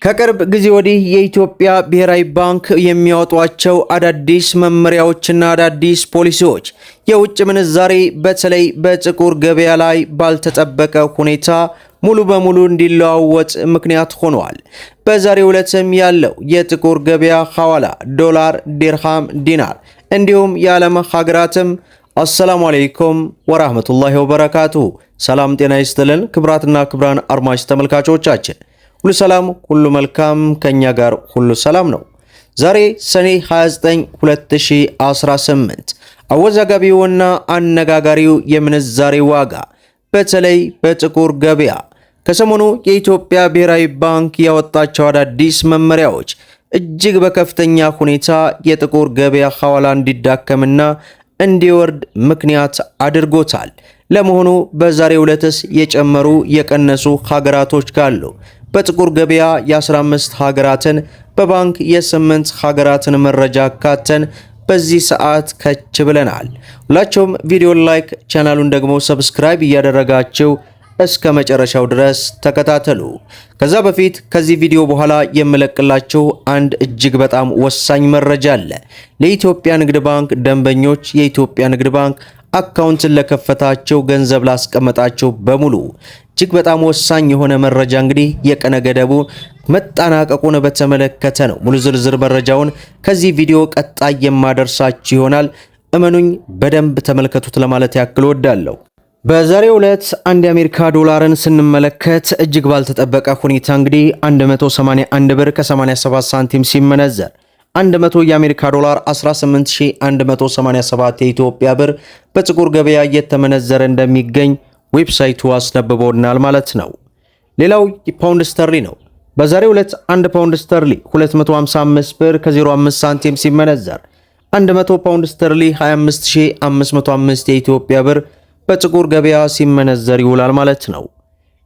ከቅርብ ጊዜ ወዲህ የኢትዮጵያ ብሔራዊ ባንክ የሚያወጧቸው አዳዲስ መመሪያዎችና አዳዲስ ፖሊሲዎች የውጭ ምንዛሬ በተለይ በጥቁር ገበያ ላይ ባልተጠበቀ ሁኔታ ሙሉ በሙሉ እንዲለዋወጥ ምክንያት ሆነዋል። በዛሬው ዕለትም ያለው የጥቁር ገበያ ሐዋላ ዶላር፣ ዲርሃም፣ ዲናር እንዲሁም የዓለም ሀገራትም አሰላሙ አለይኩም ወራህመቱላሂ ወበረካቱሁ። ሰላም ጤና ይስጥልን ክብራትና ክብራን አድማጭ ተመልካቾቻችን ሁሉ ሰላም ሁሉ መልካም፣ ከኛ ጋር ሁሉ ሰላም ነው። ዛሬ ሰኔ 29 2018 አወዛጋቢውና አነጋጋሪው የምንዛሬ ዋጋ በተለይ በጥቁር ገበያ ከሰሞኑ የኢትዮጵያ ብሔራዊ ባንክ ያወጣቸው አዳዲስ መመሪያዎች እጅግ በከፍተኛ ሁኔታ የጥቁር ገበያ ሐዋላ እንዲዳከምና እንዲወርድ ምክንያት አድርጎታል። ለመሆኑ በዛሬው ዕለትስ የጨመሩ የቀነሱ ሀገራቶች ካሉ በጥቁር ገበያ የ15 ሀገራትን በባንክ የ8 ሀገራትን መረጃ አካተን በዚህ ሰዓት ከች ብለናል። ሁላችሁም ቪዲዮን ላይክ ቻናሉን ደግሞ ሰብስክራይብ እያደረጋችሁ እስከ መጨረሻው ድረስ ተከታተሉ። ከዛ በፊት ከዚህ ቪዲዮ በኋላ የምለቅላችሁ አንድ እጅግ በጣም ወሳኝ መረጃ አለ። ለኢትዮጵያ ንግድ ባንክ ደንበኞች የኢትዮጵያ ንግድ ባንክ አካውንትን ለከፈታቸው ገንዘብ ላስቀመጣቸው በሙሉ እጅግ በጣም ወሳኝ የሆነ መረጃ እንግዲህ የቀነ ገደቡ መጠናቀቁን በተመለከተ ነው። ሙሉ ዝርዝር መረጃውን ከዚህ ቪዲዮ ቀጣይ የማደርሳችሁ ይሆናል። እመኑኝ በደንብ ተመልከቱት ለማለት ያክል ወዳለሁ። በዛሬው ዕለት አንድ የአሜሪካ ዶላርን ስንመለከት እጅግ ባልተጠበቀ ሁኔታ እንግዲህ 181 ብር ከ87 ሳንቲም ሲመነዘር 100 የአሜሪካ ዶላር 18187 የኢትዮጵያ ብር በጥቁር ገበያ እየተመነዘረ እንደሚገኝ ዌብሳይቱ አስነብቦናል ማለት ነው። ሌላው ፓውንድ ስተርሊ ነው። በዛሬው ዕለት 1 ፓውንድ ስተርሊ 255 ብር ከ05 ሳንቲም ሲመነዘር 100 ፓውንድ ስተርሊ 25505 የኢትዮጵያ ብር በጥቁር ገበያ ሲመነዘር ይውላል ማለት ነው።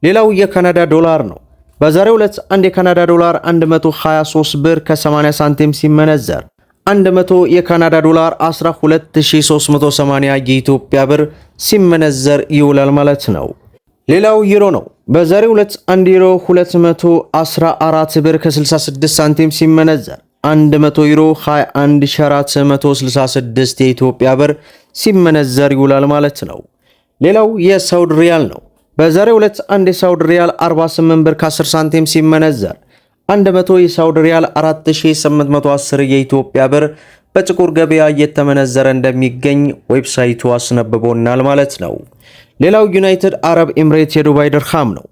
ሌላው የካናዳ ዶላር ነው። በዛሬው ዕለት አንድ የካናዳ ዶላር 123 ብር ከ80 ሳንቲም ሲመነዘር 100 የካናዳ ዶላር 12380 የኢትዮጵያ ብር ሲመነዘር ይውላል ማለት ነው። ሌላው ዩሮ ነው። በዛሬው ዕለት 1 ዩሮ 214 ብር ከ66 ሳንቲም ሲመነዘር 100 ዩሮ 21466 የኢትዮጵያ ብር ሲመነዘር ይውላል ማለት ነው። ሌላው የሳውዲ ሪያል ነው። በዛሬው ዕለት አንድ የሳውዲ ሪያል 48 ብር ከ10 ሳንቲም ሲመነዘር 100 የሳውዲ ሪያል 4810 የኢትዮጵያ ብር በጥቁር ገበያ እየተመነዘረ እንደሚገኝ ዌብሳይቱ አስነብቦናል ማለት ነው። ሌላው ዩናይትድ አረብ ኤምሬት የዱባይ ድርሃም ነው።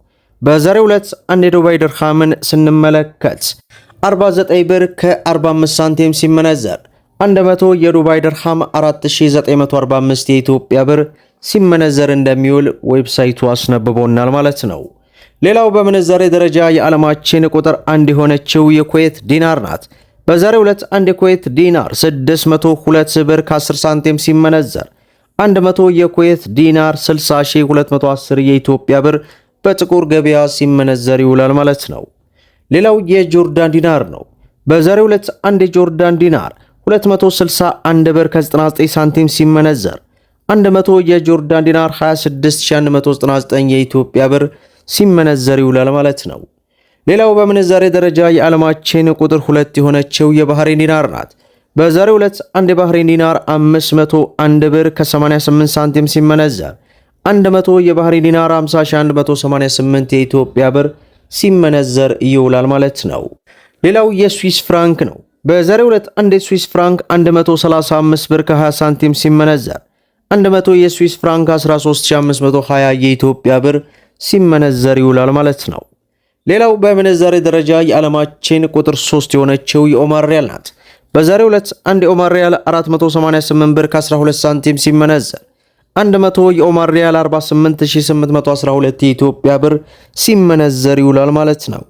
በዛሬው ዕለት አንድ የዱባይ ድርሃምን ስንመለከት 49 ብር ከ45 ሳንቲም ሲመነዘር 100 የዱባይ ድርሃም 4945 የኢትዮጵያ ብር ሲመነዘር እንደሚውል ዌብሳይቱ አስነብቦናል ማለት ነው። ሌላው በምንዛሬ ደረጃ የዓለማችን ቁጥር 1 የሆነችው የኩዌት ዲናር ናት። በዛሬው ዕለት አንድ የኩዌት ዲናር 602 ብር ከ10 ሳንቲም ሲመነዘር 100 የኩዌት ዲናር 60210 የኢትዮጵያ ብር በጥቁር ገበያ ሲመነዘር ይውላል ማለት ነው። ሌላው የጆርዳን ዲናር ነው። በዛሬው ዕለት አንድ የጆርዳን ዲናር 261 ብር ከ99 ሳንቲም ሲመነዘር 100 የጆርዳን ዲናር 26199 የኢትዮጵያ ብር ሲመነዘር ይውላል ማለት ነው። ሌላው በምንዛሬ ደረጃ የዓለማችን ቁጥር 2 የሆነችው የባህሬን ዲናር ናት። በዛሬው ዕለት አንድ የባህሬን ዲናር 501 ብር ከ88 ሳንቲም ሲመነዘር 100 የባህሬን ዲናር 50188 የኢትዮጵያ ብር ሲመነዘር ይውላል ማለት ነው። ሌላው የስዊስ ፍራንክ ነው። በዛሬው ዕለት አንድ የስዊስ ፍራንክ 135 ብር ከ20 ሳንቲም ሲመነዘር 100 የስዊስ ፍራንክ 13520 የኢትዮጵያ ብር ሲመነዘር ይውላል ማለት ነው። ሌላው በምንዛሬ ደረጃ የዓለማችን ቁጥር 3 የሆነችው የኦማር ሪያል ናት። በዛሬው ዕለት አንድ የኦማር ሪያል 488 ብር ከ12 ሳንቲም ሲመነዘር 100 የኦማር ሪያል 48812 የኢትዮጵያ ብር ሲመነዘር ይውላል ማለት ነው።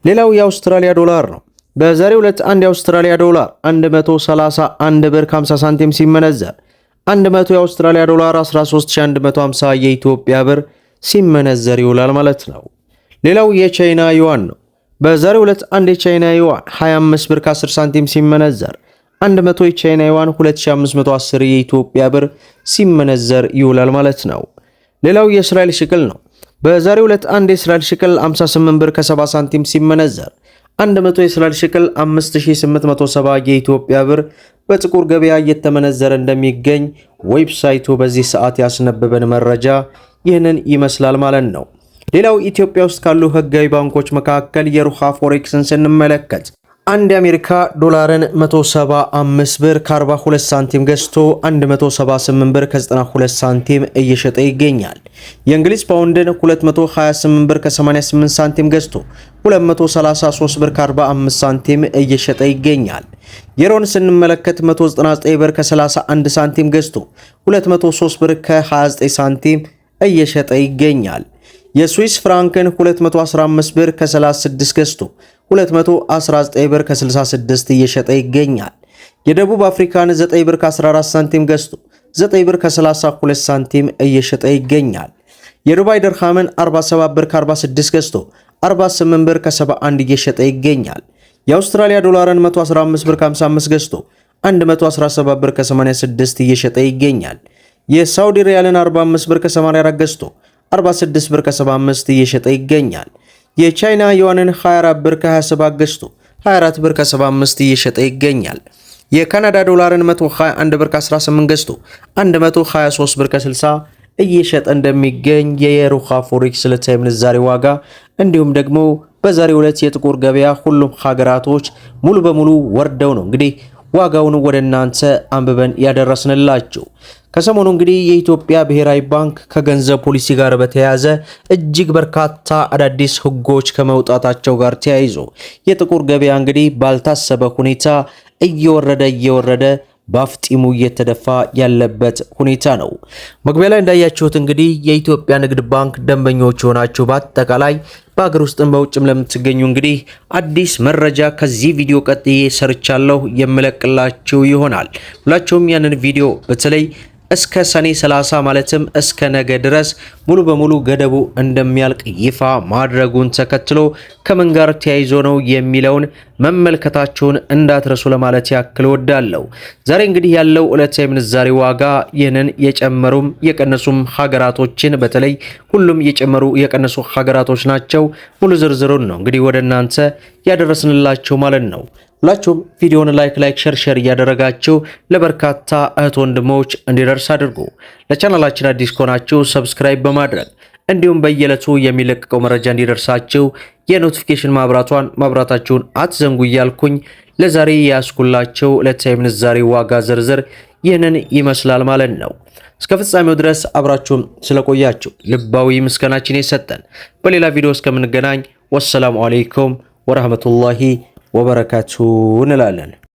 ሌላው የአውስትራሊያ ዶላር ነው። በዛሬው ዕለት አንድ የአውስትራሊያ ዶላር 131 ብር ከ50 ሳንቲም ሲመነዘር 100 የአውስትራሊያ ዶላር 13150 የኢትዮጵያ ብር ሲመነዘር ይውላል ማለት ነው። ሌላው የቻይና ዩዋን ነው። በዛሬው ዕለት አንድ የቻይና ዩዋን 25 ብር ከ10 ሳንቲም ሲመነዘር 100 የቻይና ዩዋን 2510 የኢትዮጵያ ብር ሲመነዘር ይውላል ማለት ነው። ሌላው የእስራኤል ሽቅል ነው። በዛሬው ዕለት አንድ የእስራኤል ሽቅል 58 ብር ከ70 ሳንቲም ሲመነዘር 100 የእስራኤል ሽቅል 5870 የኢትዮጵያ ብር በጥቁር ገበያ እየተመነዘረ እንደሚገኝ ዌብሳይቱ በዚህ ሰዓት ያስነበበን መረጃ ይህንን ይመስላል ማለት ነው። ሌላው ኢትዮጵያ ውስጥ ካሉ ህጋዊ ባንኮች መካከል የሩሃ ፎሬክስን ስንመለከት አንድ የአሜሪካ ዶላርን 175 ብር ከ42 ሳንቲም ገዝቶ 178 ብር ከ92 ሳንቲም እየሸጠ ይገኛል። የእንግሊዝ ፓውንድን 228 ብር ከ88 ሳንቲም ገዝቶ 233 ብር ከ45 ሳንቲም እየሸጠ ይገኛል። ዩሮን ስንመለከት 199 ብር ከ31 ሳንቲም ገዝቶ 203 ብር ከ29 ሳንቲም እየሸጠ ይገኛል። የስዊስ ፍራንክን 215 ብር ከ36 ገዝቶ 219 ብር ከ66 እየሸጠ ይገኛል። የደቡብ አፍሪካን 9 ብር ከ14 ሳንቲም ገዝቶ 9 ብር ከ32 ሳንቲም እየሸጠ ይገኛል። የዱባይ ድርሃምን 47 ብር ከ46 ገዝቶ 48 ብር ከ71 እየሸጠ ይገኛል። የአውስትራሊያ ዶላርን 115 ብር ከ55 ገዝቶ 117 ብር ከ86 እየሸጠ ይገኛል። የሳውዲ ሪያልን 45 ብር ከ84 ገዝቶ 46 ብር ከ75 እየሸጠ ይገኛል። የቻይና ዩዋንን 24 ብር ከ27 ገዝቶ 24 ብር ከ75 እየሸጠ ይገኛል። የካናዳ ዶላርን 121 ብር ከ18 ገዝቶ 123 ብር ከ60 እየሸጠ እንደሚገኝ የሩሃ ፎሬክስ ዕለታዊ ምንዛሬ ዋጋ እንዲሁም ደግሞ በዛሬው ዕለት የጥቁር ገበያ ሁሉም ሀገራቶች ሙሉ በሙሉ ወርደው ነው እንግዲህ ዋጋውን ወደ እናንተ አንብበን ያደረስንላችሁ። ከሰሞኑ እንግዲህ የኢትዮጵያ ብሔራዊ ባንክ ከገንዘብ ፖሊሲ ጋር በተያያዘ እጅግ በርካታ አዳዲስ ሕጎች ከመውጣታቸው ጋር ተያይዞ የጥቁር ገበያ እንግዲህ ባልታሰበ ሁኔታ እየወረደ ባፍጢሙ እየተደፋ ያለበት ሁኔታ ነው። መግቢያ ላይ እንዳያችሁት እንግዲህ የኢትዮጵያ ንግድ ባንክ ደንበኞች ሆናችሁ በአጠቃላይ በአገር ውስጥም በውጭም ለምትገኙ እንግዲህ አዲስ መረጃ ከዚህ ቪዲዮ ቀጥዬ ሰርቻለሁ የምለቅላችሁ ይሆናል። ሁላችሁም ያንን ቪዲዮ በተለይ እስከ ሰኔ 30 ማለትም እስከ ነገ ድረስ ሙሉ በሙሉ ገደቡ እንደሚያልቅ ይፋ ማድረጉን ተከትሎ ከምን ጋር ተያይዞ ነው የሚለውን መመልከታችሁን እንዳትረሱ ለማለት ያክል ወዳለሁ። ዛሬ እንግዲህ ያለው ዕለታዊ ምንዛሬ ዋጋ ይህንን የጨመሩም የቀነሱም ሀገራቶችን በተለይ ሁሉም የጨመሩ የቀነሱ ሀገራቶች ናቸው። ሙሉ ዝርዝሩን ነው እንግዲህ ወደ እናንተ ያደረስንላችሁ ማለት ነው። ሁላችሁም ቪዲዮውን ላይክ ሸር እያደረጋችሁ ለበርካታ እህት ወንድሞች እንዲደርስ አድርጉ። ለቻናላችን አዲስ ከሆናችሁ ሰብስክራይብ በማድረግ እንዲሁም በየዕለቱ የሚለቀቀው መረጃ እንዲደርሳችሁ የኖቲፊኬሽን ማብራታችሁን አትዘንጉ እያልኩኝ ለዛሬ ያስኩላችሁ ዕለታዊ ምንዛሬ ዋጋ ዝርዝር ይህንን ይመስላል ማለት ነው። እስከ ፍጻሜው ድረስ አብራችሁም ስለቆያችሁ ልባዊ ምስጋናችን የሰጠን። በሌላ ቪዲዮ እስከምንገናኝ ወሰላሙ አለይኩም ወራህመቱላሂ ወበረካቱ እንላለን።